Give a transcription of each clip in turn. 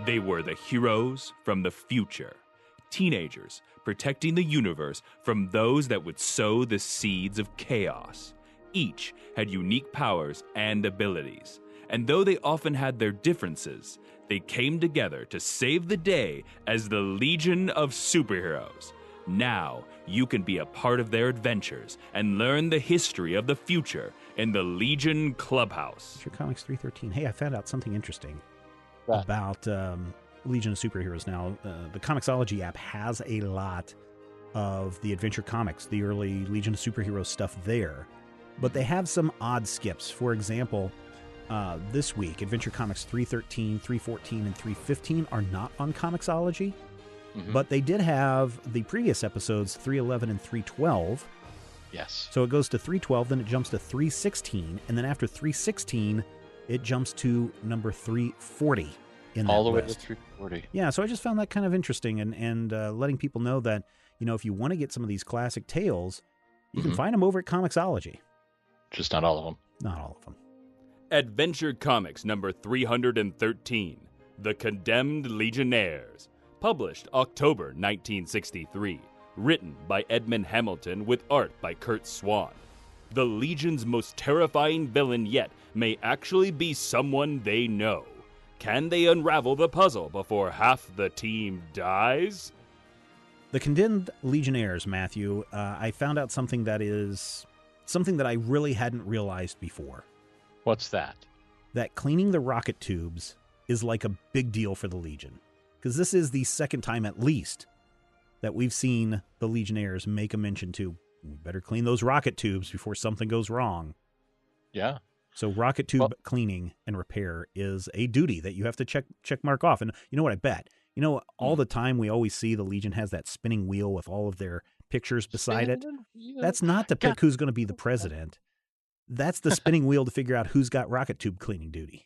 They were the heroes from the future, teenagers protecting the universe from those that would sow the seeds of chaos. Each had unique powers and abilities, and though they often had their differences, they came together to save the day as the Legion of Superheroes. Now, you can be a part of their adventures and learn the history of the future in the Legion Clubhouse. Future Comics 313. Hey, I found out something interesting What? about Legion of Superheroes now. The Comixology app has a lot of the Adventure Comics, the early Legion of Superheroes stuff there. But they have some odd skips. For example, this week, Adventure Comics 313, 314, and 315 are not on Comixology. But they did have the previous episodes, 311 and 312. Yes. So it goes to 312, then it jumps to 316, and then after 316, it jumps to number 340 in that All the way list. to 340. Yeah, so I just found that kind of interesting, and letting people know that, if you want to get some of these classic tales, you can find them over at Comixology. Just not all of them. Not all of them. Adventure Comics number 313, The Condemned Legionnaires. Published October 1963. Written by Edmund Hamilton with art by Kurt Swan. The Legion's most terrifying villain yet may actually be someone they know. Can they unravel the puzzle before half the team dies? The Condemned Legionnaires, Matthew, I found out something that I really hadn't realized before. What's that? That cleaning the rocket tubes is like a big deal for the Legion. Because this is the second time at least that we've seen the Legionnaires make a mention to, we better clean those rocket tubes before something goes wrong. Yeah. So rocket tube cleaning and repair is a duty that you have to check mark off. And you know what I bet? All the time we always see the Legion has that spinning wheel with all of their pictures beside it. That's not to pick who's going to be the president. That's the spinning wheel to figure out who's got rocket tube cleaning duty.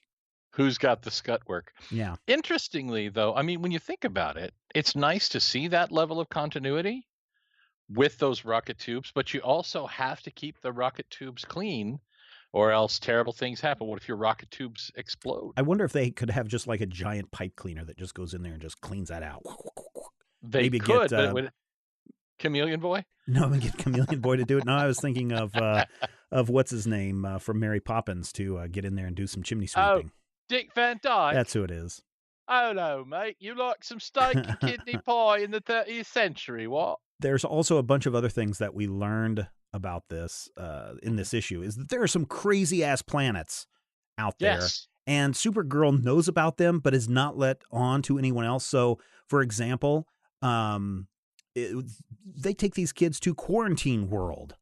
Who's got the scut work? Yeah. Interestingly, though, I mean, when you think about it, it's nice to see that level of continuity with those rocket tubes, but you also have to keep the rocket tubes clean or else terrible things happen. What if your rocket tubes explode? I wonder if they could have just like a giant pipe cleaner that just goes in there and just cleans that out. They Maybe could, get, but it would... Chameleon Boy? No, I'm going to get Chameleon Boy to do it. No, I was thinking of what's his name from Mary Poppins to get in there and do some chimney sweeping. Oh, Dick Van Dyke. That's who it is. Oh, no, mate. You like some steak and kidney pie in the 30th century, what? There's also a bunch of other things that we learned about this in this issue, is that there are some crazy-ass planets out there. Yes. And Supergirl knows about them, but is not let on to anyone else. So, for example, they take these kids to Quarantine World.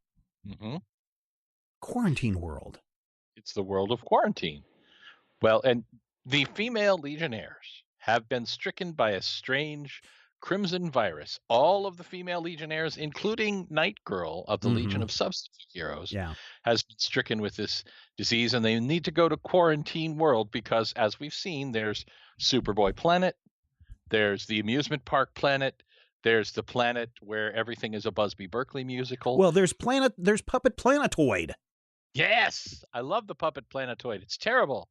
Mm-hmm. Quarantine World. It's the world of quarantine. Well, and the female Legionnaires have been stricken by a strange crimson virus. All of the female Legionnaires, including Night Girl of the Legion of Substitute Heroes, has been stricken with this disease, and they need to go to Quarantine World because, as we've seen, there's Superboy Planet, there's the amusement park planet, there's the planet where everything is a Busby Berkeley musical. Well, there's Puppet Planetoid. Yes, I love the Puppet Planetoid. It's terrible.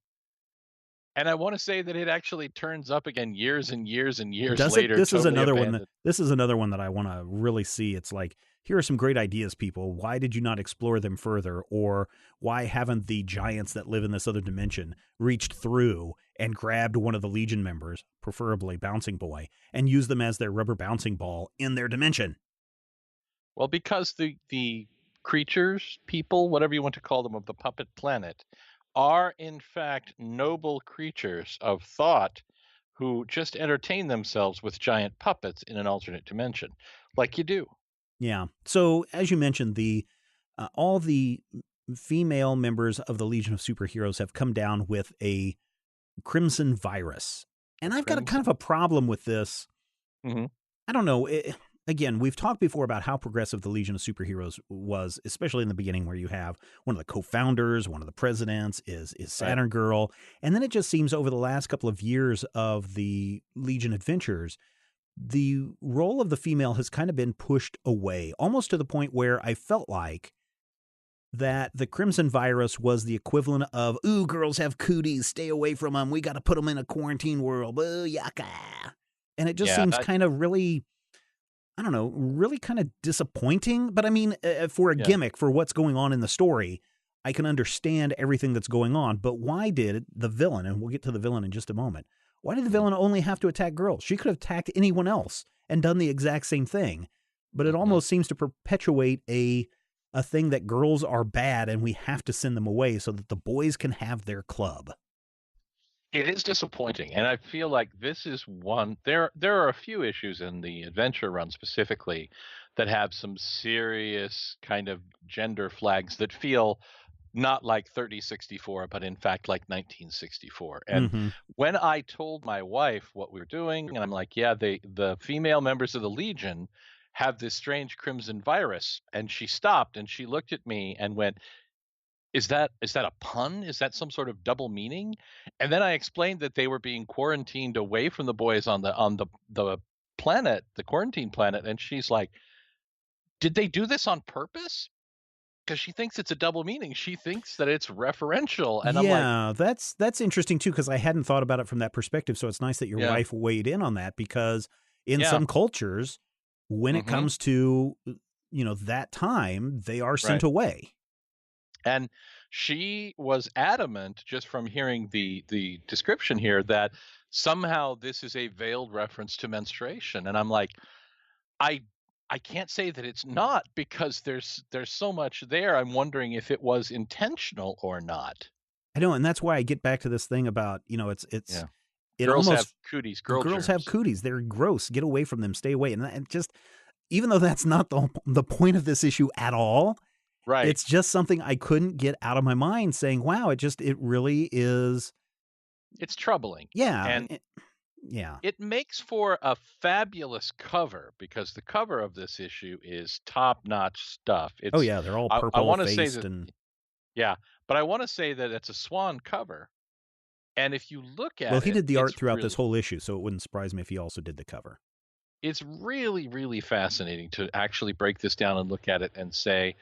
And I want to say that it actually turns up again years and years and years later. This is another one. This is another one that I want to really see. It's like, here are some great ideas, people. Why did you not explore them further? Or why haven't the giants that live in this other dimension reached through and grabbed one of the Legion members, preferably Bouncing Boy, and used them as their rubber bouncing ball in their dimension? Well, because the creatures, people, whatever you want to call them, of the Puppet Planet are in fact noble creatures of thought who just entertain themselves with giant puppets in an alternate dimension, like you do. Yeah. So as you mentioned, all the female members of the Legion of Superheroes have come down with a crimson virus. And I've got a kind of a problem with this. Mm-hmm. I don't know. Again, we've talked before about how progressive the Legion of Superheroes was, especially in the beginning, where you have one of the co-founders, one of the presidents is Saturn Girl. And then it just seems over the last couple of years of the Legion adventures, the role of the female has kind of been pushed away, almost to the point where I felt like that the Crimson Virus was the equivalent of, ooh, girls have cooties, stay away from them, we got to put them in a quarantine world, ooh, yucca. And it just Yeah, seems kind of really, I don't know, really kind of disappointing. But I mean, for a Yeah. gimmick, for what's going on in the story, I can understand everything that's going on. But why did the villain, and we'll get to the villain in just a moment, why did the villain only have to attack girls? She could have attacked anyone else and done the exact same thing. But it almost seems to perpetuate a thing that girls are bad and we have to send them away so that the boys can have their club. It is disappointing, and I feel like this is one. There are a few issues in the adventure run specifically that have some serious kind of gender flags that feel not like 3064, but in fact like 1964. And when I told my wife what we were doing, and I'm like, yeah, the female members of the Legion have this strange crimson virus, and she stopped and she looked at me and went, is that a pun? Is that some sort of double meaning? And then I explained that they were being quarantined away from the boys on the planet, the quarantine planet, and she's like, did they do this on purpose? Because she thinks it's a double meaning. She thinks that it's referential. And I'm like, yeah, that's interesting too, because I hadn't thought about it from that perspective. So it's nice that your yeah, wife weighed in on that, because in yeah, some cultures, when it comes to, that time, they are sent right. away. And she was adamant, just from hearing the description here, that somehow this is a veiled reference to menstruation. And I'm like, I can't say that it's not, because there's so much there. I'm wondering if it was intentional or not. I know, and that's why I get back to this thing about, Yeah. it Girls almost, have cooties, girl girls have germs. cooties. They're gross. Get away from them. Stay away. And just, even though that's not the point of this issue at all, Right. it's just something I couldn't get out of my mind, saying, wow, it really is. It's troubling. Yeah. And yeah. it makes for a fabulous cover, because the cover of this issue is top-notch stuff. Oh It's yeah, they're all I purple want to say faced that, and yeah, but I want to say that it's a swan cover. And if you look well, at he it, did the art it's throughout this really whole issue, so it wouldn't surprise me if he also did the cover. it's really, really fascinating to actually break this down and look at it and say,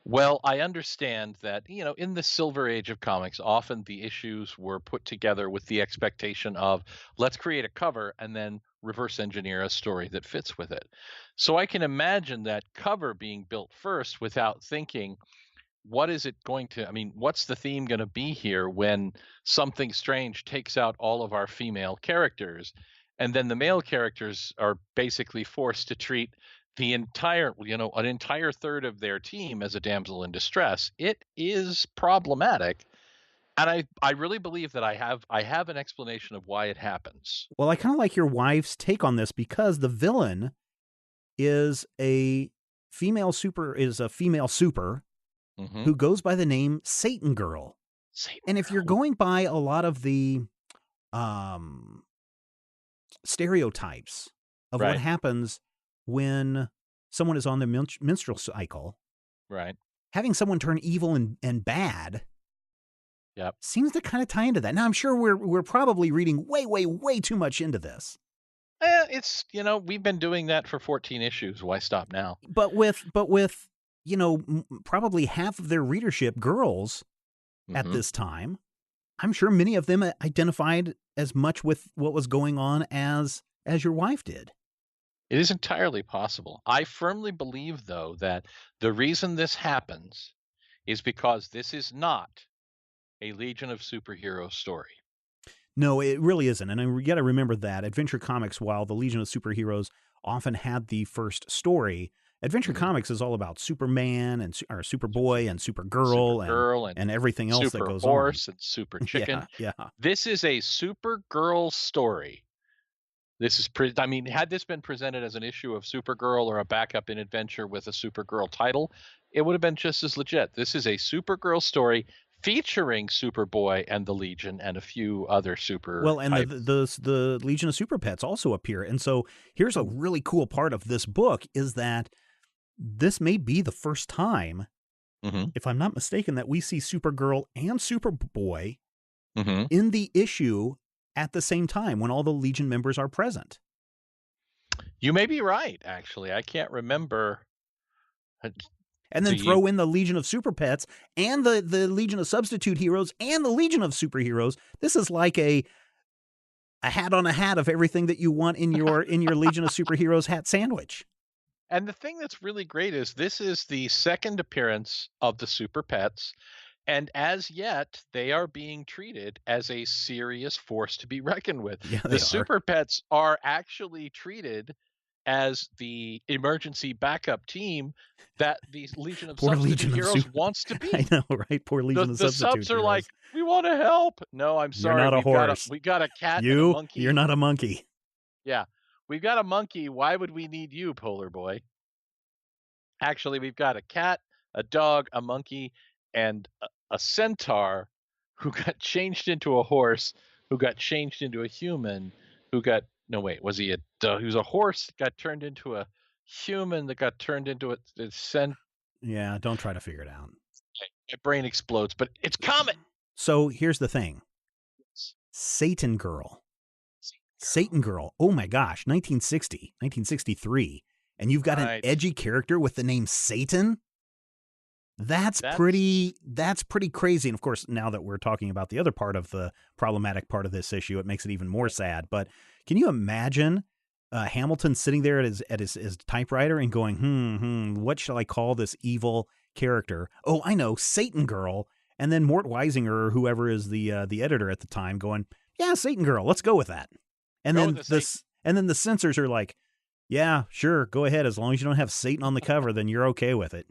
well, I understand that, in the Silver Age of comics, often the issues were put together with the expectation of, let's create a cover and then reverse engineer a story that fits with it. So I can imagine that cover being built first without thinking, what is it going to, I mean, what's the theme going to be here when something strange takes out all of our female characters? And then the male characters are basically forced to treat the entire, an entire third of their team as a damsel in distress. It is problematic. And I really believe that I have an explanation of why it happens. Well, I kind of like your wife's take on this, because the villain is a female super who goes by the name Satan Girl. And if you're going by a lot of the stereotypes of what happens when someone is on their menstrual cycle, Right. having someone turn evil and bad Yep. seems to kind of tie into that. Now, I'm sure we're probably reading way, way, way too much into this. It's, we've been doing that for 14 issues. Why stop now? But with probably half of their readership girls at this time, I'm sure many of them identified as much with what was going on as your wife did. It is entirely possible. I firmly believe, though, that the reason this happens is because this is not a Legion of Superheroes story. No, it really isn't. And you got to remember that Adventure Comics, while the Legion of Superheroes often had the first story, Adventure Comics is all about Superman or Superboy and Supergirl and everything else that goes on. Super Horse and Super Chicken. Yeah. This is a Supergirl story. This is, had this been presented as an issue of Supergirl or a backup in Adventure with a Supergirl title, it would have been just as legit. This is a Supergirl story featuring Superboy and the Legion and a few other super. Well, and the Legion of Super Pets also appear. And so here's a really cool part of this book is that this may be the first time, if I'm not mistaken, that we see Supergirl and Superboy in the issue at the same time when all the Legion members are present. You may be right, actually. I can't remember. and then throw in the Legion of Super Pets and the Legion of Substitute Heroes and the Legion of Superheroes. This is like a hat on a hat of everything that you want in your Legion of Superheroes hat sandwich. And the thing that's really great is this is the second appearance of the Super Pets, and as yet they are being treated as a serious force to be reckoned with. Yeah, the Super Pets are actually treated as the emergency backup team that the Legion of Substitute Heroes wants to be. I know, right? Poor Legion of Substitute Subs are Heroes. like, we want to help. No, I'm sorry. You're not a horse. We got a cat and a monkey. You're not a monkey. Yeah. We've got a monkey. Why would we need you, Polar Boy? Actually, we've got a cat, a dog, a monkey, and a centaur who got changed into a horse, who got changed into a human, who got was he he was a horse that got turned into a human that got turned into a Yeah, don't try to figure it out. My brain explodes, but it's coming. So here's the thing. Satan Girl. Satan Girl. Oh my gosh, 1963. And you've got an edgy character with the name Satan? That's pretty crazy. And of course, now that we're talking about the other part of the problematic part of this issue, it makes it even more sad. But can you imagine Hamilton sitting there at his typewriter and going, what shall I call this evil character? Oh, I know, Satan Girl. And then Mort Weisinger, or whoever is the editor at the time, going, yeah, Satan Girl, let's go with that. And then the censors are like, yeah, sure, go ahead. As long as you don't have Satan on the cover, then you're okay with it.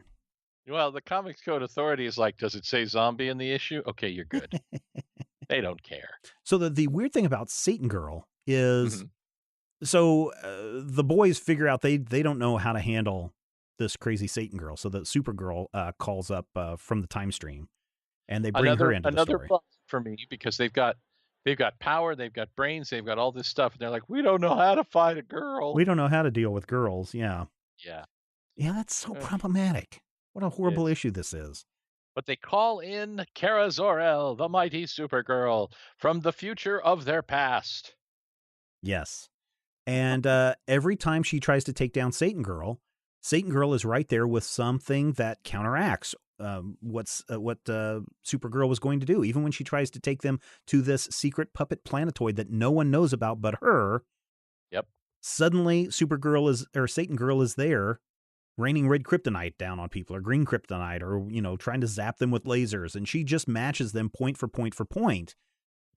Well, the Comics Code Authority is like, does it say zombie in the issue? Okay, you're good. They don't care. So the weird thing about Satan Girl is, the boys figure out they don't know how to handle this crazy Satan Girl. So the Supergirl calls up from the time stream, and they bring her into the story. Another plus for me, because they've got power, they've got brains, they've got all this stuff, and they're like, we don't know how to fight a girl. We don't know how to deal with girls. Yeah. Yeah. Yeah, that's so problematic. What a horrible issue this is. But they call in Kara Zor-El, the mighty Supergirl, from the future of their past. Yes. And every time she tries to take down Satan Girl is right there with something that counteracts what Supergirl was going to do. Even when she tries to take them to this secret puppet planetoid that no one knows about but her. Yep. Suddenly Satan Girl is there, raining red kryptonite down on people, or green kryptonite, or trying to zap them with lasers, and she just matches them point for point for point,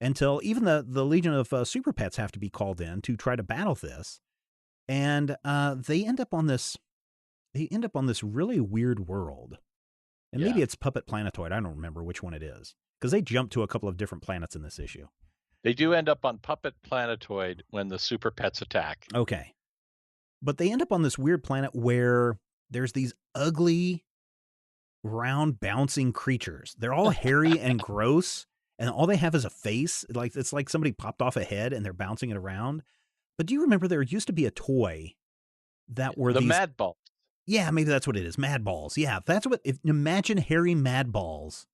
until even the Legion of Super Pets have to be called in to try to battle this, and they end up on this really weird world, and maybe it's Puppet Planetoid. I don't remember which one it is, because they jump to a couple of different planets in this issue. They do end up on Puppet Planetoid when the Super Pets attack. Okay, but they end up on this weird planet where there's these ugly, round, bouncing creatures. They're all hairy and gross, and all they have is a face. It's like somebody popped off a head and they're bouncing it around. But do you remember there used to be a toy that were the these Mad Balls? Yeah, maybe that's what it is. Mad Balls. Yeah, that's what. Imagine hairy Mad Balls.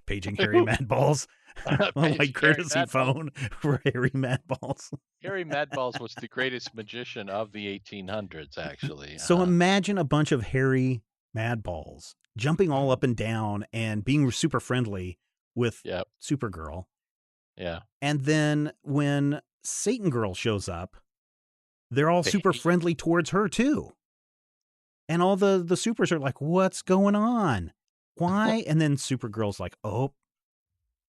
Paging hairy Mad Balls. Like courtesy phone for hairy Mad Balls. Hairy Mad Balls was the greatest magician of the 1800s, actually. So imagine a bunch of hairy Mad Balls jumping all up and down and being super friendly with Supergirl. Yeah. And then when Satan Girl shows up, they're all super friendly towards her too. And all the supers are like, what's going on? Why? And then Supergirl's like, oh,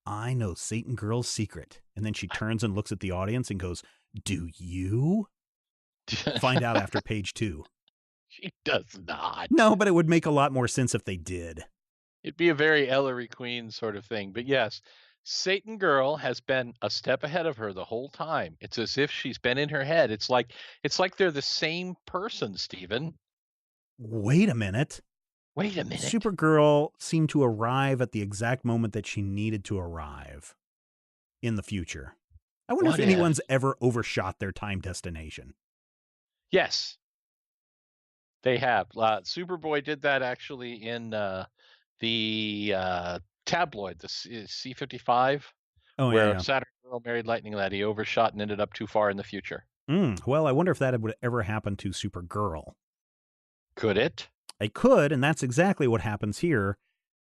I know Satan Girl's secret. And then she turns and looks at the audience and goes, do you? Find out after page 2. She does not. No, but it would make a lot more sense if they did. It'd be a very Ellery Queen sort of thing. But yes, Satan Girl has been a step ahead of her the whole time. It's as if she's been in her head. It's like they're the same person, Stephen. Wait a minute. Supergirl seemed to arrive at the exact moment that she needed to arrive in the future. I wonder if anyone's ever overshot their time destination. Yes, they have. Superboy did that actually in the tabloid, the C55, where Saturn Girl married Lightning Lad. He overshot and ended up too far in the future. Well, I wonder if that would ever happen to Supergirl. Could it? It could, and that's exactly what happens here.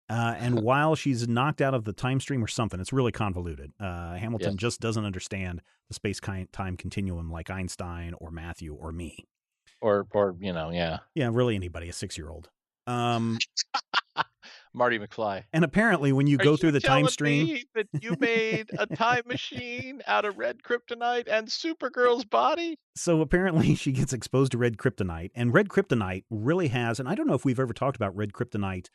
And while she's knocked out of the time stream or something, it's really convoluted. Hamilton Yes. just doesn't understand the space-time continuum like Einstein or Matthew or me. Or yeah. Yeah, really anybody, a 6-year-old. Marty McFly. And apparently when you Are go through you the time telling stream, me that you made a time machine out of red kryptonite and Supergirl's body? so apparently she gets exposed to red kryptonite, and red kryptonite really has, and I don't know if we've ever talked about red kryptonite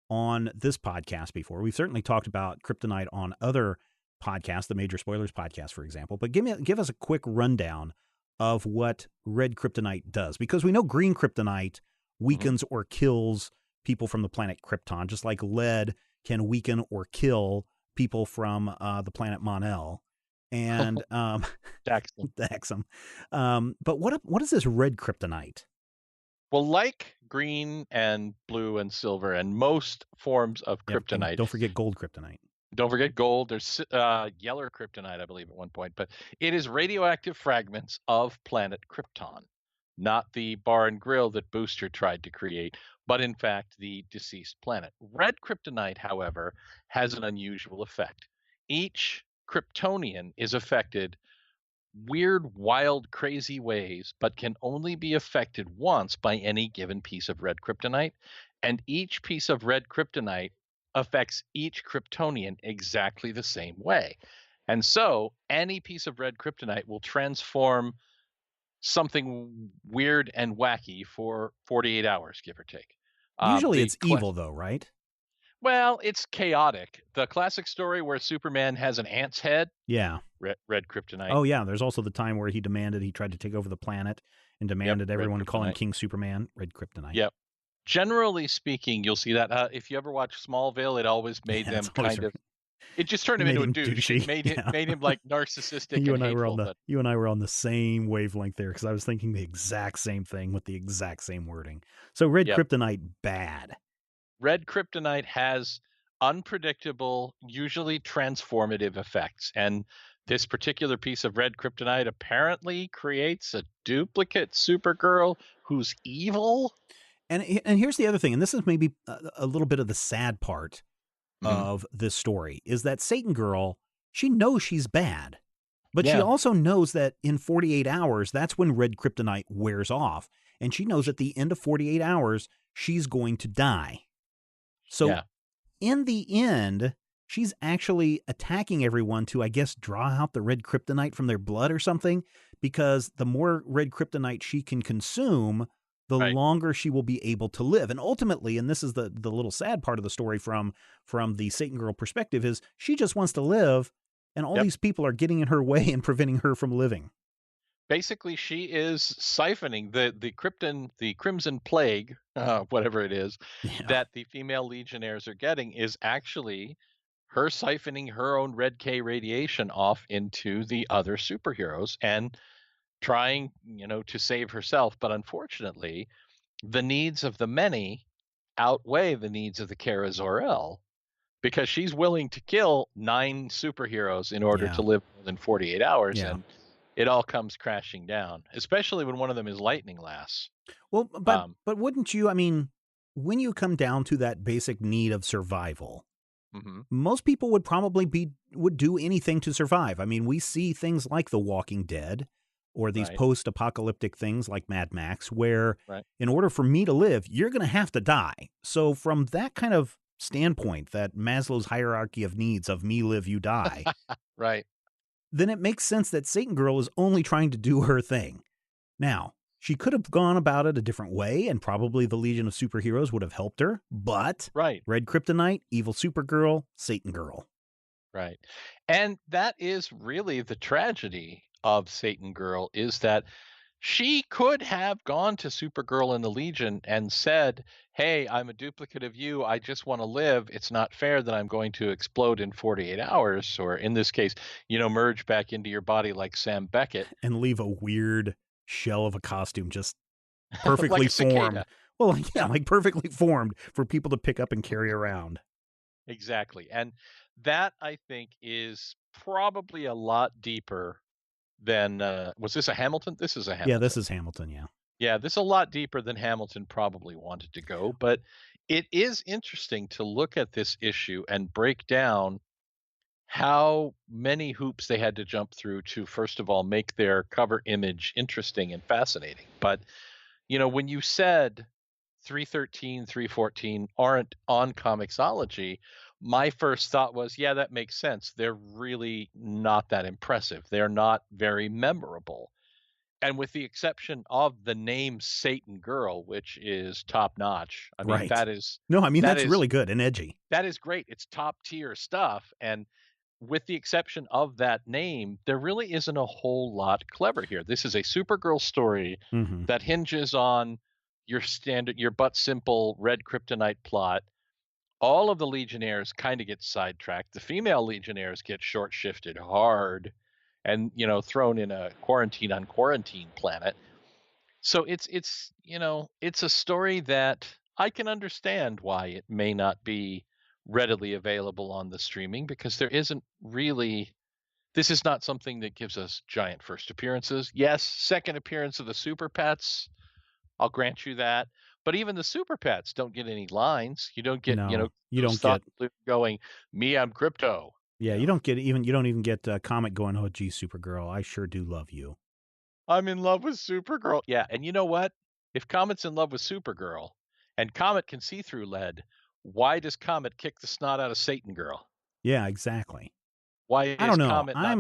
on this podcast before. We've certainly talked about kryptonite on other podcasts, the Major Spoilers podcast, for example. But give us a quick rundown of what red kryptonite does, because we know green kryptonite weakens or kills people from the planet Krypton, just like lead can weaken or kill people from the planet Mon-El. And Daxam. but what is this red kryptonite? Well, like green and blue and silver and most forms of kryptonite. And don't forget gold kryptonite. Don't forget gold. There's yellow kryptonite, I believe, at one point. But it is radioactive fragments of planet Krypton, not the bar and grill that Booster tried to create, but in fact the deceased planet. Red kryptonite, however, has an unusual effect. Each Kryptonian is affected weird, wild, crazy ways, but can only be affected once by any given piece of red kryptonite. And each piece of red kryptonite affects each Kryptonian exactly the same way. And so any piece of red kryptonite will transform something weird and wacky for 48 hours, give or take. Usually it's evil, though, right? Well, it's chaotic. The classic story where Superman has an ant's head. Yeah. Red kryptonite. Oh, yeah. There's also the time where he tried to take over the planet and demanded everyone call him King Superman. Red kryptonite. Yep. Generally speaking, you'll see that if you ever watch Smallville, it always made them kind of. It just turned him into a douche. It made him like narcissistic. You and I were on the same wavelength there, because I was thinking the exact same thing with the exact same wording. So red kryptonite, bad. Red kryptonite has unpredictable, usually transformative effects, and this particular piece of red kryptonite apparently creates a duplicate Supergirl who's evil. And here's the other thing, and this is maybe a little bit of the sad part of this story, is that Satan Girl, she knows she's bad, but she also knows that in 48 hours, that's when red kryptonite wears off, and she knows at the end of 48 hours, she's going to die. So in the end, she's actually attacking everyone to, I guess, draw out the red kryptonite from their blood or something, because the more red kryptonite she can consume, the longer she will be able to live. And ultimately, and this is the little sad part of the story from the Satan Girl perspective, is she just wants to live, and all these people are getting in her way and preventing her from living. Basically, she is siphoning the Crimson Plague, whatever it is, that the female Legionnaires are getting is actually her siphoning her own red K radiation off into the other superheroes and trying, to save herself. But unfortunately, the needs of the many outweigh the needs of the Kara Zor-El, because she's willing to kill 9 superheroes in order to live more than 48 hours. And it all comes crashing down, especially when one of them is lightning lass. Well, but wouldn't you, I mean, when you come down to that basic need of survival, most people would probably would do anything to survive. I mean, we see things like The Walking Dead or these post-apocalyptic things like Mad Max, where in order for me to live, you're going to have to die. So from that kind of standpoint, that Maslow's hierarchy of needs of me live, you die, then it makes sense that Satan Girl is only trying to do her thing. Now, she could have gone about it a different way, and probably the Legion of Superheroes would have helped her, but red kryptonite, evil Supergirl, Satan Girl. Right. And that is really the tragedy of Satan Girl, is that she could have gone to Supergirl and the Legion and said, hey, I'm a duplicate of you. I just want to live. It's not fair that I'm going to explode in 48 hours, or in this case, merge back into your body like Sam Beckett. And leave a weird shell of a costume just perfectly formed. Well, like perfectly formed for people to pick up and carry around. Exactly. And that, I think, is probably a lot deeper than was this a Hamilton? This is a Hamilton. Yeah, this is Hamilton, yeah. Yeah, this is a lot deeper than Hamilton probably wanted to go, but it is interesting to look at this issue and break down how many hoops they had to jump through to, first of all, make their cover image interesting and fascinating. But, when you said 313, 314 aren't on Comixology, my first thought was, yeah, that makes sense. They're really not that impressive. They're not very memorable. And with the exception of the name Satan Girl, which is top notch. I mean, Right. No, I mean, that that's is really good and edgy. that is great. It's top tier stuff. And with the exception of that name, there really isn't a whole lot clever here. This is a Supergirl story Mm-hmm. that hinges on your but simple red kryptonite plot. All of the Legionnaires kind of get sidetracked. The female Legionnaires get short shifted hard and, thrown in a quarantine on quarantine planet. So it's a story that I can understand why it may not be readily available on the streaming, because there isn't really, this is not something that gives us giant first appearances. Yes, second appearance of the Super Pets, I'll grant you that. But even the Super Pets don't get any lines. You don't get, No, you those don't get. thought going, "Me, I'm Crypto." Yeah, you don't even get Comet going, "Oh, gee, Supergirl, I sure do love you." I'm in love with Supergirl. Yeah, and you know what? If Comet's in love with Supergirl and Comet can see through lead, why does Comet kick the snot out of Satan Girl? Yeah, exactly. Why I is don't know. Comet not?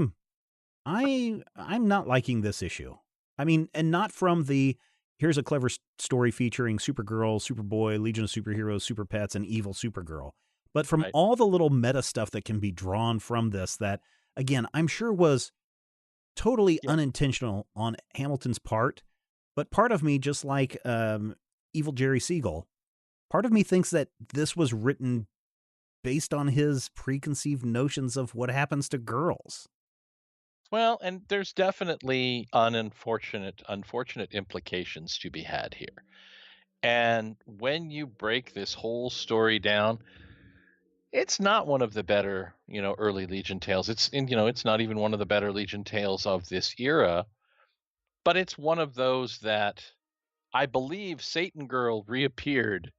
I'm not liking this issue. I mean, and not from the here's a clever story featuring Supergirl, Superboy, Legion of Superheroes, Super Pets, and evil Supergirl, but from Right. all the little meta stuff that can be drawn from this that, again, I'm sure was totally Yeah. unintentional on Hamilton's part, but part of me, just like evil Jerry Siegel, part of me thinks that this was written based on his preconceived notions of what happens to girls. Well, and there's definitely unfortunate implications to be had here. And when you break this whole story down, it's not one of the better, early Legion tales. It's not even one of the better Legion tales of this era, but it's one of those that I believe Satan Girl reappeared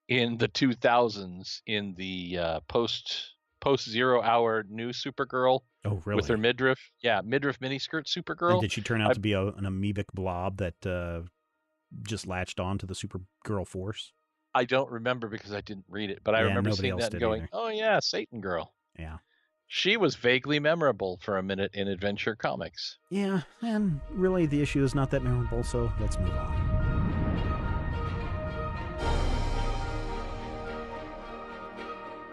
in the 2000s in the post 0 hour new Supergirl Oh, with her really? midriff. Yeah, midriff miniskirt And Supergirl. did she turn out I to be an amoebic blob that just latched on to the Supergirl force? I don't remember because I didn't read it, but I Yeah, remember nobody seeing else that and did going, either. "Oh yeah, Satan Girl." Yeah. She was vaguely memorable for a minute in Adventure Comics. Yeah, and really the issue is not that memorable, so let's move on.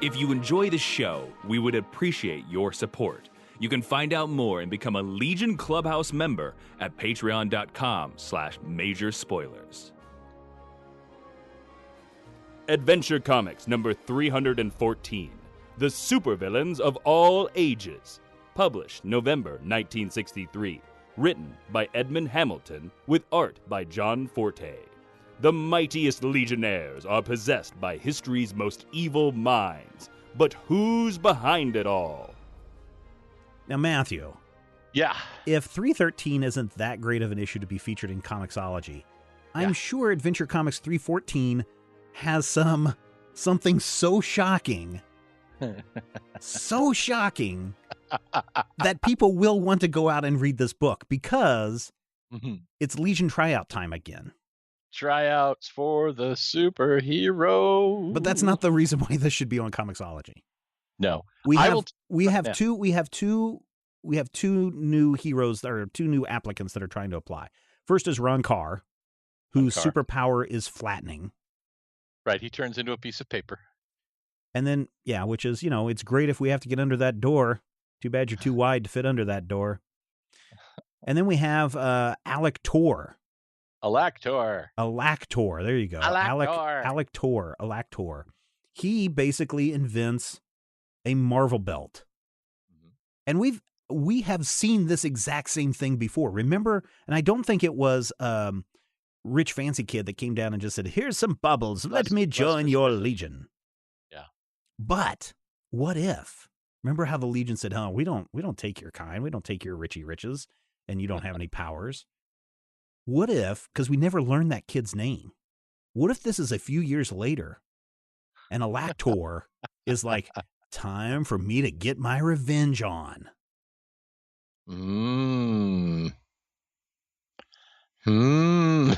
If you enjoy the show, we would appreciate your support. You can find out more and become a Legion Clubhouse member at patreon.com/major spoilers. Adventure Comics number 314, The Supervillains of All Ages. Published November 1963. Written by Edmund Hamilton with art by John Forte. The mightiest Legionnaires are possessed by history's most evil minds. But who's behind it all? Now, Matthew, Yeah. if 313 isn't that great of an issue to be featured in Comixology, I'm sure Adventure Comics 314 has something so shocking, so shocking, that people will want to go out and read this book because it's Legion tryout time again. Tryouts for the superhero. But that's not the reason why this should be on Comixology. No. We have two new heroes, or two new applicants that are trying to apply. First is Ron Carr, whose superpower is flattening. Right, he turns into a piece of paper. And then, which is, it's great if we have to get under that door. Too bad you're too wide to fit under that door. And then we have Alec Tor. Alactor. There you go. Alec Tor. He basically invents a Marvel belt. And we have seen this exact same thing before. Remember? And I don't think it was Rich Fancy Kid that came down and just said, "Here's some bubbles. Let me join your Legion." Yeah. But what if? Remember how the Legion said, we don't take your kind. We don't take your Richie Riches, and you don't have any powers. what if, because we never learned that kid's name, what if this is a few years later and Alactor is like, time for me to get my revenge on? Hmm. No,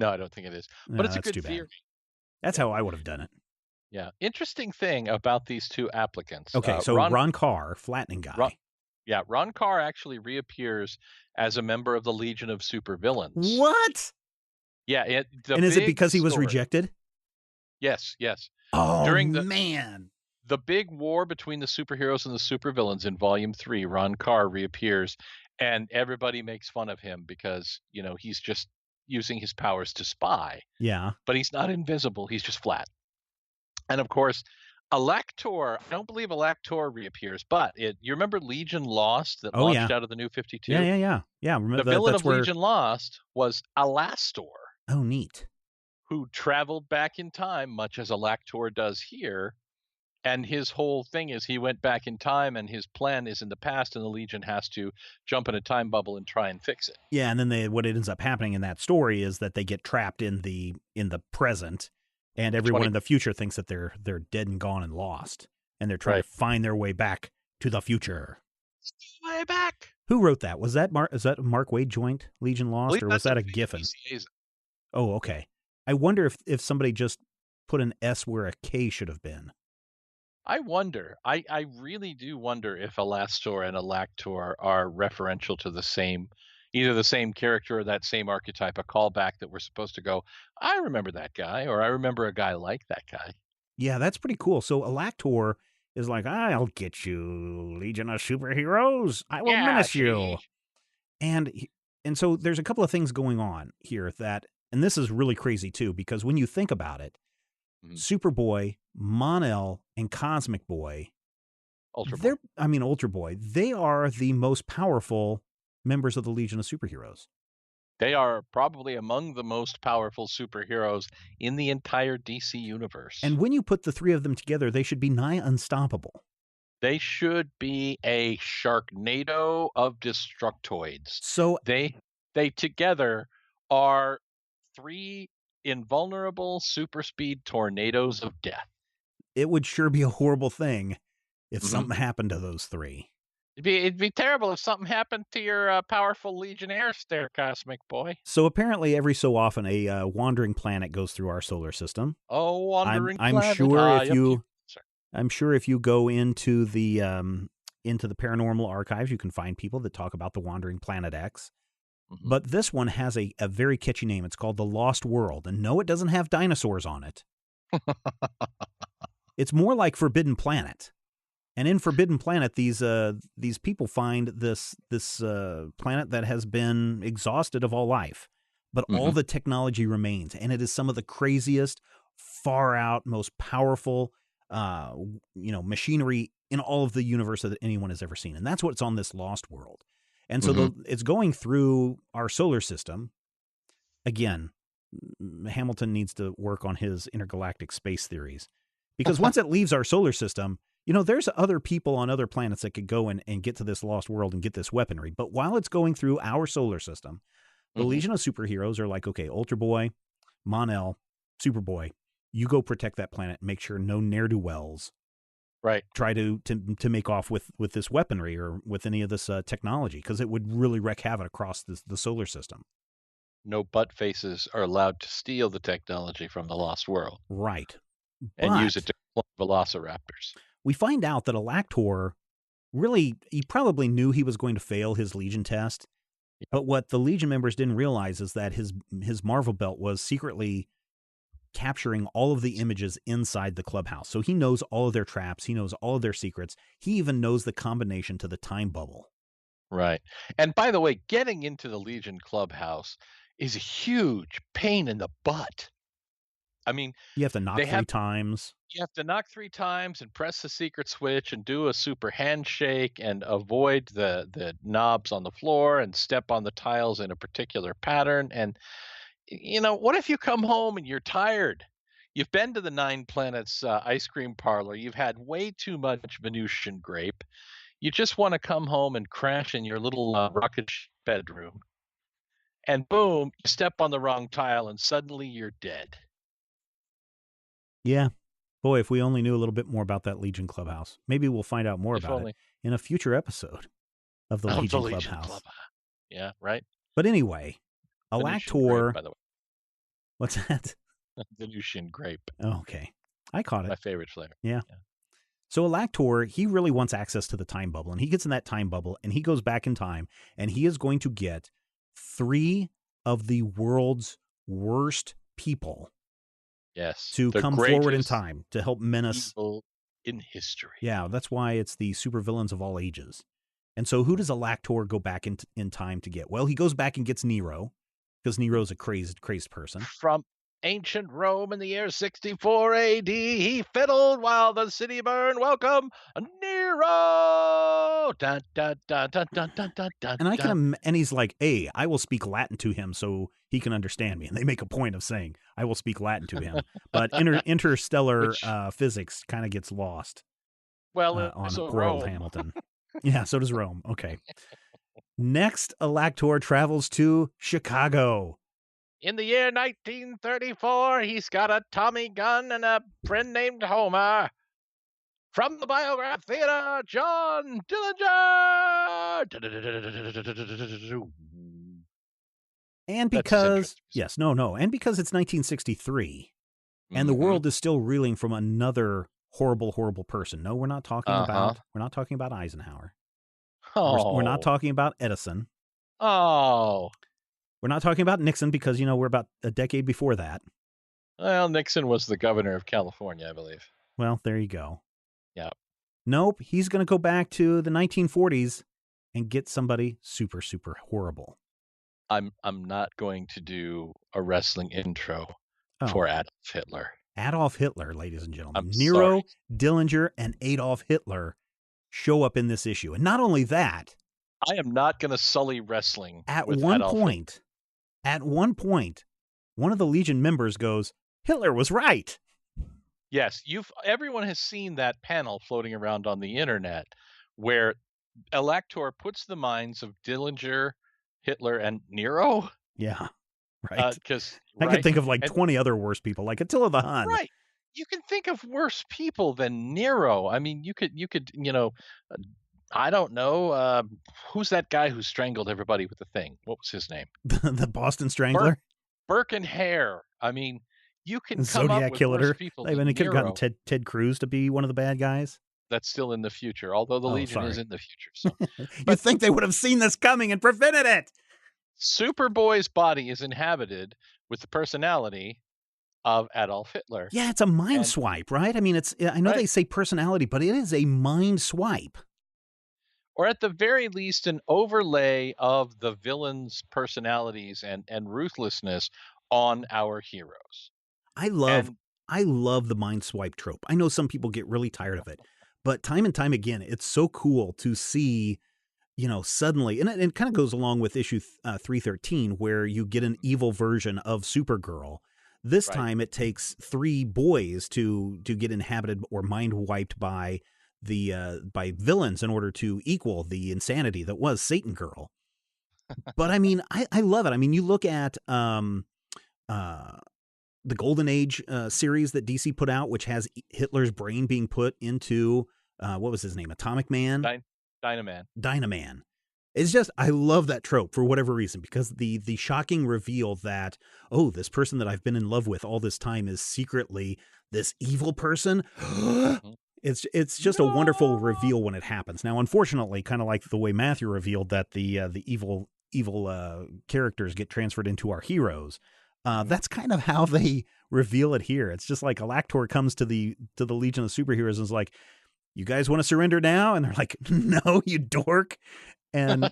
I don't think it is. But No, it's a that's good too bad. theory. That's Yeah. how I would have done it. Yeah. Interesting thing about these two applicants. Okay, so Ron Carr, flattening guy. Ron Carr actually reappears as a member of the Legion of Supervillains. What? Yeah. And is it because he was rejected? Yes, yes. Oh, man. The big war between the superheroes and the supervillains in Volume 3, Ron Carr reappears, and everybody makes fun of him because, he's just using his powers to spy. Yeah. But he's not invisible. He's just flat. And of course, Alactor, I don't believe Alactor reappears, but you remember Legion Lost that launched out of the New 52? Yeah. The villain of Legion Lost was Alastor. Oh, neat. Who traveled back in time, much as Alactor does here. And his whole thing is he went back in time, and his plan is in the past, and the Legion has to jump in a time bubble and try and fix it. Yeah, and then what ends up happening in that story is that they get trapped in the present, and everyone in the future thinks that they're dead and gone and lost, and they're trying to find their way back to the future. Way back. Who wrote that? Was that is that a Mark Waid joint, Legion Lost, or was that a Giffen? Oh, okay. I wonder if somebody just put an S where a K should have been. I wonder. I really do wonder if Alastor and Alactor are referential to either the same character or that same archetype, a callback that we're supposed to go, I remember that guy, or I remember a guy like that guy. Yeah, that's pretty cool. So Alactor is like, I'll get you, Legion of Superheroes. I will menace you. And so there's a couple of things going on here and this is really crazy too, because when you think about it, Superboy, Mon-El, and Cosmic Boy, Ultra Boy, they are the most powerful members of the Legion of Superheroes. They are probably among the most powerful superheroes in the entire DC universe. And when you put the three of them together, they should be nigh unstoppable. They should be a Sharknado of Destructoids. So they together are three invulnerable super speed tornadoes of death. It would sure be a horrible thing if something happened to those three. It'd be terrible if something happened to your powerful Legionnaires there, Cosmic Boy. So apparently every so often a wandering planet goes through our solar system. Oh, wandering planet. I'm sure if you go into the paranormal archives, you can find people that talk about the wandering planet X. But this one has a very catchy name. It's called the Lost World. And no, it doesn't have dinosaurs on it. It's more like Forbidden Planet. And in Forbidden Planet, these people find this planet that has been exhausted of all life. But all the technology remains. And it is some of the craziest, far out, most powerful machinery in all of the universe that anyone has ever seen. And that's what's on this Lost World. And so it's going through our solar system. Again, Hamilton needs to work on his intergalactic space theories. Because once it leaves our solar system, there's other people on other planets that could go and get to this Lost World and get this weaponry. But while it's going through our solar system, the Legion of Superheroes are like, okay, Ultra Boy, Mon-El, Superboy, you go protect that planet and make sure no ne'er-do-wells try to make off with this weaponry or with any of this technology, because it would really wreak havoc across the solar system. No butt faces are allowed to steal the technology from the Lost World. Right. And use it to clone velociraptors. We find out that Alactor he probably knew he was going to fail his Legion test. Yeah. But what the Legion members didn't realize is that his Marvel belt was secretly capturing all of the images inside the clubhouse. So he knows all of their traps. He knows all of their secrets. He even knows the combination to the time bubble. Right. And by the way, getting into the Legion Clubhouse is a huge pain in the butt. I mean, you have to knock 3 times. You have to knock 3 times and press the secret switch and do a super handshake and avoid the knobs on the floor and step on the tiles in a particular pattern. And what if you come home and you're tired? You've been to the 9 Planets ice cream parlor. You've had way too much Venusian grape. You just want to come home and crash in your little rocket bedroom. and boom, you step on the wrong tile and suddenly you're dead. Yeah. Boy, if we only knew a little bit more about that Legion Clubhouse. Maybe we'll find out more about it in a future episode of the Legion Clubhouse. Yeah, right? But anyway, Venusian grape, by the way. What's that? Venusian grape. Oh, okay. I caught it. My favorite flavor. Yeah. So Elector, he really wants access to the time bubble, and he gets in that time bubble, and he goes back in time, and he is going to get 3 of the world's worst people to come forward in time to help menace evil in history. Yeah, that's why it's the supervillains of all ages. And so who does Elector go back in time to get? Well, he goes back and gets Nero, because Nero's a crazy person. From ancient Rome in the year 64 AD, he fiddled while the city burned. Welcome, Nero! Dun, dun, dun, dun, dun, dun, dun, dun, and he's like, hey, I will speak Latin to him so he can understand me. And they make a point of saying, I will speak Latin to him. But interstellar physics kind of gets lost on poor old Hamilton. Yeah, so does Rome. Okay. Next, Elector travels to Chicago. In the year 1934, he's got a Tommy gun and a friend named Homer. From the Biograph Theater, John Dillinger! And because, and because it's 1963, and the world is still reeling from another horrible person. No, we're not talking about Eisenhower. Oh. We're not talking about Edison. Oh. We're not talking about Nixon because, we're about a decade before that. Well, Nixon was the governor of California, I believe. Well, there you go. Yeah. Nope. He's going to go back to the 1940s and get somebody super, super horrible. I'm not going to do a wrestling intro for Adolf Hitler. Adolf Hitler, ladies and gentlemen. Nero, sorry. Dillinger, and Adolf Hitler show up in this issue. And not only that, I am not going to sully wrestling. At one point, one of the Legion members goes, Hitler was right. Yes, everyone has seen that panel floating around on the internet where Elector puts the minds of Dillinger, Hitler, and Nero. Yeah, right. Because I can think of 20 other worse people, like Attila the Hun. Right. You can think of worse people than Nero. I mean, you could, I don't know. Who's that guy who strangled everybody with the thing? What was his name? The Boston Strangler? Burke and Hare. I mean, you can come Zodiac up with Killer. worse people than They could have Nero. gotten Ted Cruz to be one of the bad guys. That's still in the future, although the Legion is in the future. So. You'd think they would have seen this coming and prevented it. Superboy's body is inhabited with the personality of Adolf Hitler. Yeah, it's a mind swipe, right? I mean, I know they say personality, but it is a mind swipe. Or at the very least, an overlay of the villain's personalities and ruthlessness on our heroes. I love the mind swipe trope. I know some people get really tired of it, but time and time again, it's so cool to see, suddenly, and it kind of goes along with issue 313, where you get an evil version of Supergirl. This time it takes 3 boys to get inhabited or mind wiped by by villains in order to equal the insanity that was Satan Girl. But I mean, I love it. I mean, you look at the Golden Age series that DC put out, which has Hitler's brain being put into what was his name? Atomic Man? Dynaman. It's just, I love that trope for whatever reason, because the shocking reveal that, this person that I've been in love with all this time is secretly this evil person. It's just a wonderful reveal when it happens. Now, unfortunately, kind of like the way Matthew revealed that the evil characters get transferred into our heroes. That's kind of how they reveal it here. It's just like Elector comes to the Legion of Superheroes and is like, "You guys want to surrender now?" And they're like, "No, you dork." And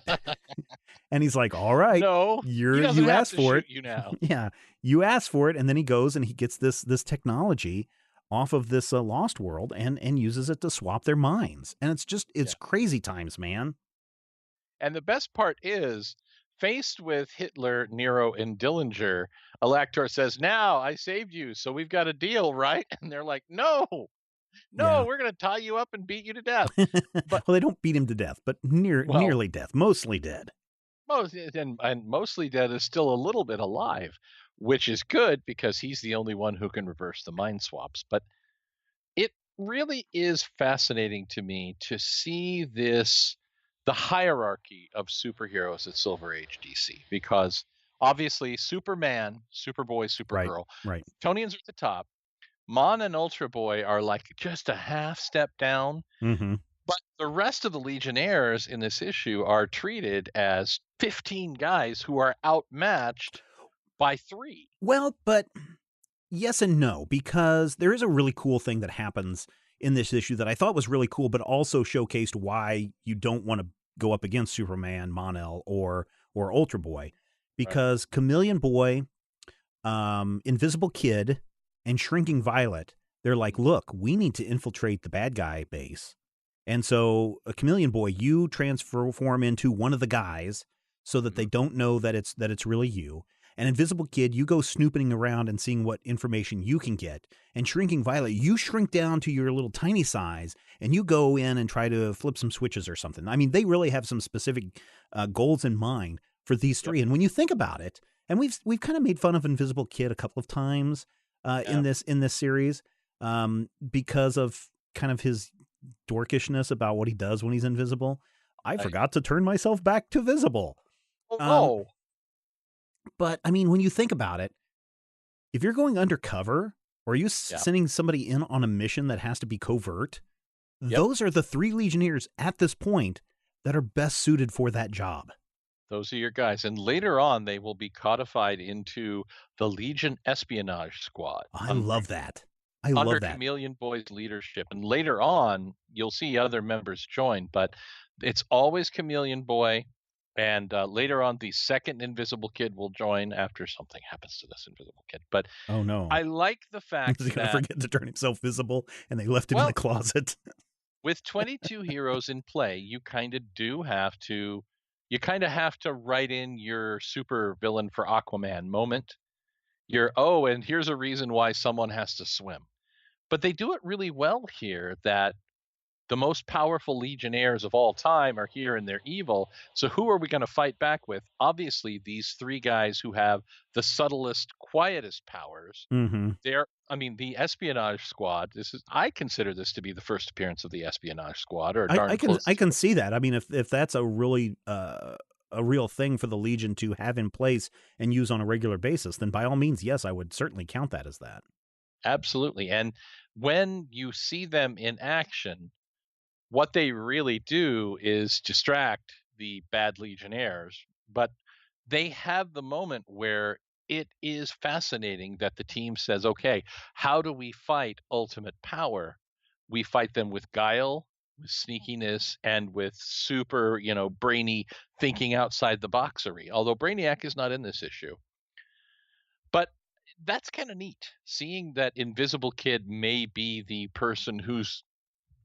he's like, "All right, no, you asked for it. You now, yeah, you asked for it." And then he goes and he gets this technology off of this lost world and uses it to swap their minds. And it's crazy times, man. And the best part is, faced with Hitler, Nero, and Dillinger, Elector says, "Now I saved you, so we've got a deal, right?" And they're like, "No, we're going to tie you up and beat you to death." But well, they don't beat him to death, but nearly death, mostly dead. Oh, and mostly dead is still a little bit alive, which is good because he's the only one who can reverse the mind swaps. But it really is fascinating to me to see the hierarchy of superheroes at Silver Age DC, because obviously Superman, Superboy, Right, Supergirl, right. Kryptonians are at the top. Mon and Ultra Boy are like just a half step down. Mm-hmm. But the rest of the Legionnaires in this issue are treated as 15 guys who are outmatched by 3. Well, but yes and no, because there is a really cool thing that happens in this issue that I thought was really cool, but also showcased why you don't want to go up against Superman, Mon-El, or Ultra Boy, Right. because Chameleon Boy, Invisible Kid, and Shrinking Violet, they're like, look, we need to infiltrate the bad guy base. And so, a Chameleon Boy, you transform into one of the guys so that they don't know that it's really you. And Invisible Kid, you go snooping around and seeing what information you can get. And Shrinking Violet, you shrink down to your little tiny size and you go in and try to flip some switches or something. I mean, they really have some specific goals in mind for these three. Yep. And when you think about it, and we've kind of made fun of Invisible Kid a couple of times in this series because of kind of his dorkishness about what he does when he's invisible. I forgot to turn myself back to visible. Oh, no. But I mean, when you think about it, if you're going undercover or you sending somebody in on a mission that has to be covert, those are the 3 Legionnaires at this point that are best suited for that job. Those are your guys. And later on, they will be codified into the Legion Espionage Squad. I love that. I love under that. Chameleon Boy's leadership. And later on, you'll see other members join, but it's always Chameleon Boy. And later on, the second Invisible Kid will join after something happens to this Invisible Kid. But oh no, I like the fact he's going to forget to turn himself visible, and they left him in the closet. With 22 heroes in play, you kind of have to write in your super villain for Aquaman moment. And here's a reason why someone has to swim. But they do it really well here, that the most powerful Legionnaires of all time are here and they're evil. So who are we going to fight back with? Obviously, these 3 guys who have the subtlest, quietest powers. Mm-hmm. The Espionage Squad. I consider this to be the first appearance of the Espionage Squad, or I can see that. I mean, if that's a really a real thing for the Legion to have in place and use on a regular basis, then by all means, yes, I would certainly count that as that. Absolutely. And when you see them in action, what they really do is distract the bad Legionnaires, but they have the moment where it is fascinating that the team says, okay, how do we fight ultimate power? We fight them with guile, with sneakiness, and with super, brainy thinking outside the boxery. Although Brainiac is not in this issue. But that's kind of neat, seeing that Invisible Kid may be the person who's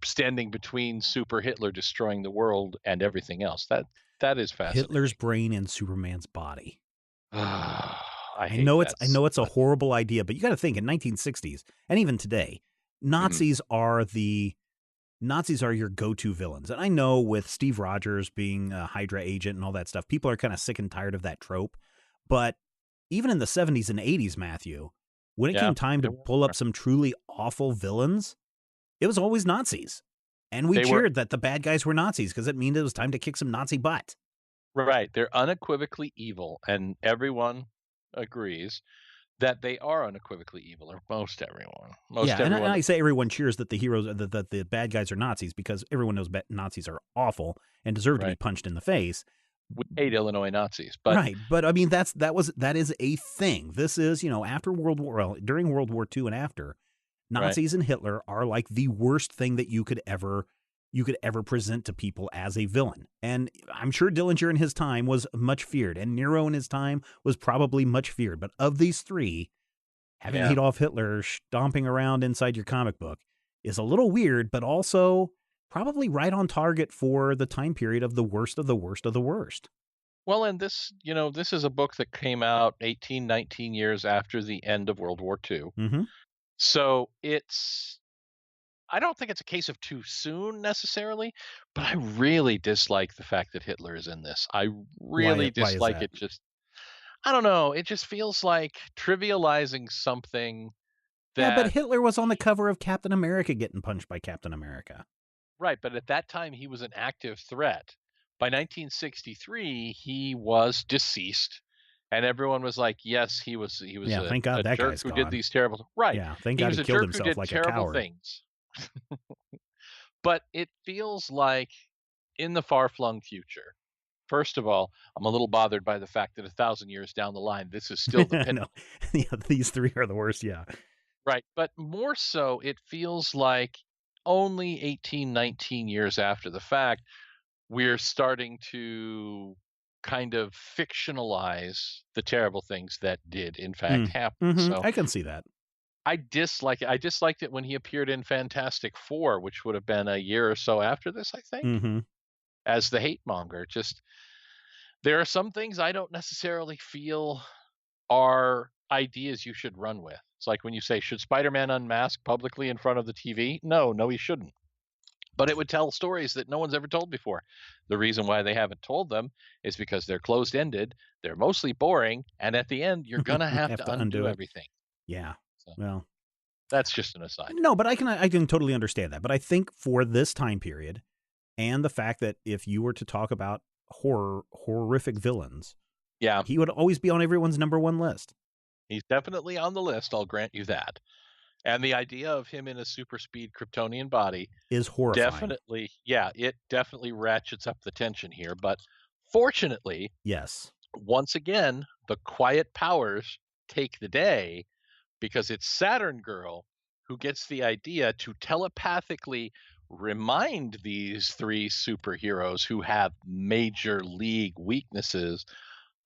standing between Super Hitler destroying the world and everything else. That is fascinating. Hitler's brain in Superman's body. I know it's a horrible idea, but you got to think in 1960s and even today, Nazis are your go-to villains. And I know with Steve Rogers being a Hydra agent and all that stuff, people are kind of sick and tired of that trope. But even in the 70s and 80s, Matthew, when it came time to pull up some truly awful villains, it was always Nazis. And we cheered that the bad guys were Nazis because it meant it was time to kick some Nazi butt. Right. They're unequivocally evil, and everyone agrees that they are unequivocally evil, or most everyone. And I say everyone cheers that that the bad guys are Nazis because everyone knows Nazis are awful and deserve to be punched in the face. We hate Illinois Nazis, but but I mean that is a thing. This is after during World War II and after, Nazis and Hitler are like the worst thing that you could ever present to people as a villain. And I'm sure Dillinger in his time was much feared, and Nero in his time was probably much feared. But of these 3, having Adolf Hitler stomping around inside your comic book is a little weird, but also probably right on target for the time period of the worst of the worst of the worst. Well, and this is a book that came out 18, 19 years after the end of World War II. Mm-hmm. So it's I don't think it's a case of too soon necessarily, but I really dislike the fact that Hitler is in this. I really Why is dislike that? it. Just I don't know. It just feels like trivializing something Yeah, but that Hitler was on the cover of Captain America getting punched by Captain America. right, but at that time he was an active threat. By 1963, he was deceased, and everyone was like, "Yes, he was Yeah, a, thank God a that jerk guy's who did gone. these terrible." Right, Yeah, thank he God was he a killed jerk who himself did like a terrible coward. things. But it feels like in the far-flung future. First of all, I'm a little bothered by the fact that 1,000 years down the line, this is still the No, pinnacle. yeah, these three are the worst. Yeah, Right, but more so, it feels like only 18, 19 years after the fact, we're starting to kind of fictionalize the terrible things that did in fact happen. So I can see that. I dislike it. I disliked it when he appeared in Fantastic Four, which would have been a year or so after this, I think, Mm-hmm. as the hate monger. Just there are some things I don't necessarily feel are ideas you should run with. It's like when you say, should Spider-Man unmask publicly in front of the TV? No, he shouldn't. But it would tell stories that no one's ever told before. The reason why they haven't told them is because they're closed-ended, they're mostly boring, and at the end, you're going to have Have to to undo undo it. everything. Yeah. So Well, that's just an aside. no, but I can totally understand that. But I think for this time period, and the fact that if you were to talk about horrific villains, Yeah, he would always be on everyone's number one list. he's definitely on the list, I'll grant you that. And the idea of him in a super speed Kryptonian body Is horrifying. definitely, yeah, it definitely ratchets up the tension here. But fortunately, Yes. once again, the quiet powers take the day because it's Saturn Girl who gets the idea to telepathically remind these three superheroes who have major league weaknesses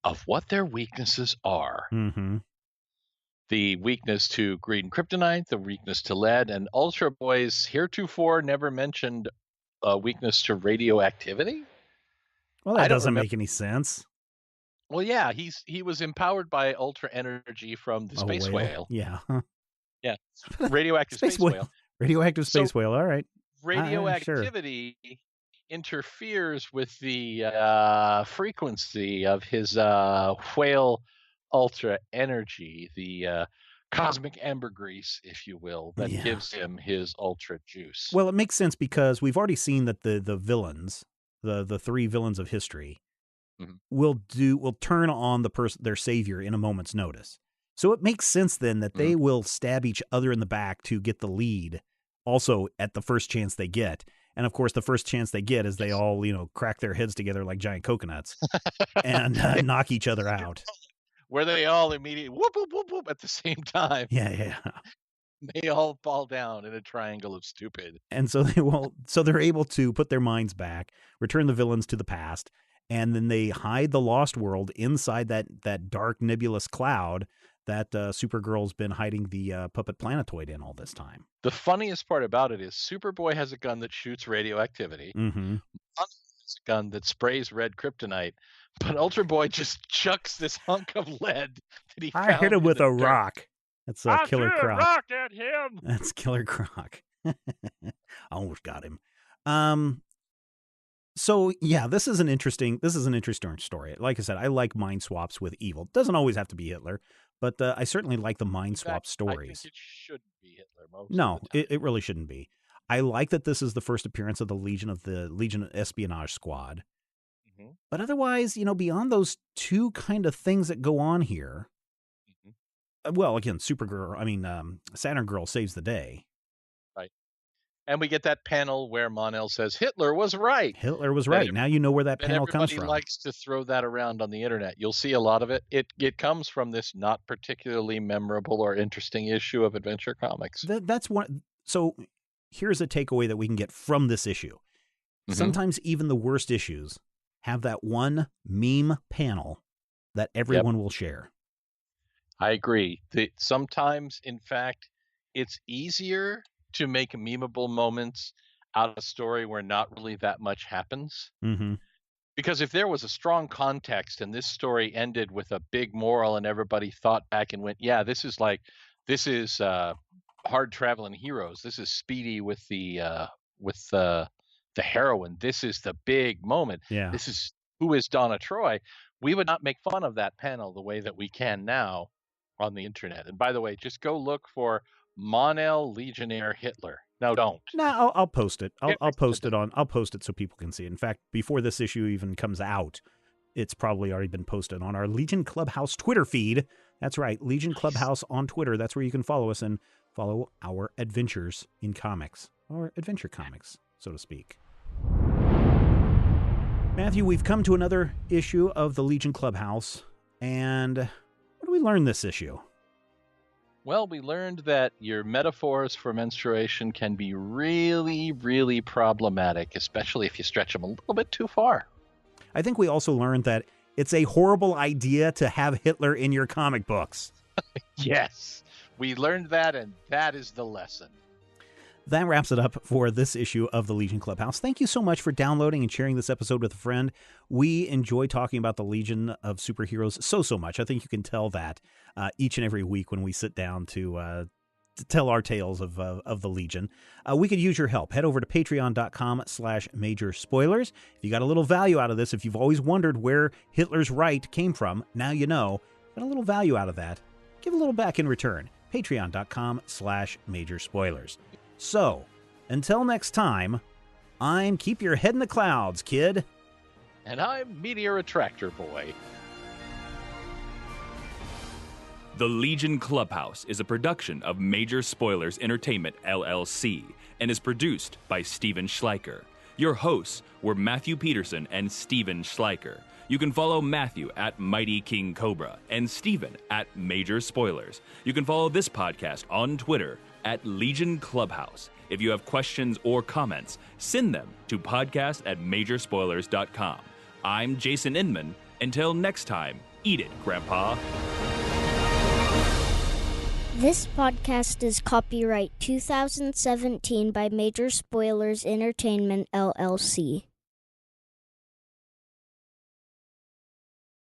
of what their weaknesses are. Mm-hmm. The weakness to green kryptonite, the weakness to lead, and Ultra Boy's heretofore never mentioned a weakness to radioactivity. Well, that I don't doesn't remember. make any sense. Well, yeah, he was empowered by ultra energy from the space whale. Yeah. Yeah, radioactive space whale. Radioactive So space whale. All right. Sure. radioactivity interferes with the frequency of his whale ultra energy, the cosmic ambergris, if you will, that Yeah. gives him his ultra juice. Well, it makes sense because we've already seen that the villains, the three villains of history, Mhm. will turn on their savior in a moment's notice. So it makes sense then that they will stab each other in the back to get the lead, also at the first chance they get. And of course, the first chance they get is they all crack their heads together like giant coconuts and knock each other out. Where they all immediately whoop whoop whoop whoop at the same time. Yeah. They all fall down in a triangle of stupid. And so they're able to put their minds back, return the villains to the past, and then they hide the Lost World inside that dark nebulous cloud that Supergirl's been hiding the puppet planetoid in all this time. The funniest part about it is Superboy has a gun that shoots radioactivity. Mm-hmm. Has a gun that sprays red kryptonite, but Ultra Boy just chucks this hunk of lead that he found. I hit him with a dirt. rock. That's Killer Croc. I threw a rock at him. That's Killer Croc. I almost got him. So yeah, this is an interesting story. Like I said, I like mind swaps with evil. Doesn't always have to be Hitler, but I certainly like the mind swap stories. I think it shouldn't be Hitler most No, of the time. it really shouldn't be. I like that this is the first appearance of the Legion Espionage Squad. Mm-hmm. But otherwise, beyond those two kind of things that go on here, well, again, Saturn Girl saves the day. Right. And we get that panel where Mon-El says, Hitler was right. Hitler was right. Now you know where that panel comes from. Everybody likes to throw that around on the internet. You'll see a lot of it. It comes from this not particularly memorable or interesting issue of Adventure Comics. That's one. So here's a takeaway that we can get from this issue. Mm-hmm. Sometimes even the worst issues have that one meme panel that everyone will share. I agree. Sometimes, in fact, it's easier to make memeable moments out of a story where not really that much happens. Mm-hmm. Because if there was a strong context and this story ended with a big moral and everybody thought back and went, yeah, this is hard traveling heroes. This is Speedy with the heroine. This is the big moment. Yeah. This is who is Donna Troy. We would not make fun of that panel the way that we can now on the internet. And by the way, just go look for Monel Legionnaire Hitler. No, don't. No, I'll post it. I'll Get post rid it of on. I'll post it so people can see it. In fact, before this issue even comes out, it's probably already been posted on our Legion Clubhouse Twitter feed. That's right, Legion Clubhouse on Twitter. That's where you can follow us and follow our adventures in comics, or adventure comics, so to speak. Matthew, we've come to another issue of the Legion Clubhouse, and what do we learn this issue? Well, we learned that your metaphors for menstruation can be really, really problematic, especially if you stretch them a little bit too far. I think we also learned that it's a horrible idea to have Hitler in your comic books. Yes, we learned that, and that is the lesson. That wraps it up for this issue of the Legion Clubhouse. Thank you so much for downloading and sharing this episode with a friend. We enjoy talking about the Legion of Superheroes so much. I think you can tell that each and every week when we sit down to tell our tales of the Legion. We could use your help. Head over to patreon.com/major spoilers. If you got a little value out of this, if you've always wondered where Hitler's right came from, now you know. Got a little value out of that. Give a little back in return. Patreon.com/major spoilers. So, until next time, I'm Keep Your Head in the Clouds, kid. And I'm Meteor Attractor Boy. The Legion Clubhouse is a production of Major Spoilers Entertainment, LLC, and is produced by Steven Schleicher. Your hosts were Matthew Peterson and Steven Schleicher. You can follow Matthew at Mighty King Cobra and Steven at Major Spoilers. You can follow this podcast on Twitter at Legion Clubhouse. If you have questions or comments, send them to podcast@majorspoilers.com. I'm Jason Inman. Until next time, eat it, Grandpa. This podcast is copyright 2017 by Major Spoilers Entertainment, LLC.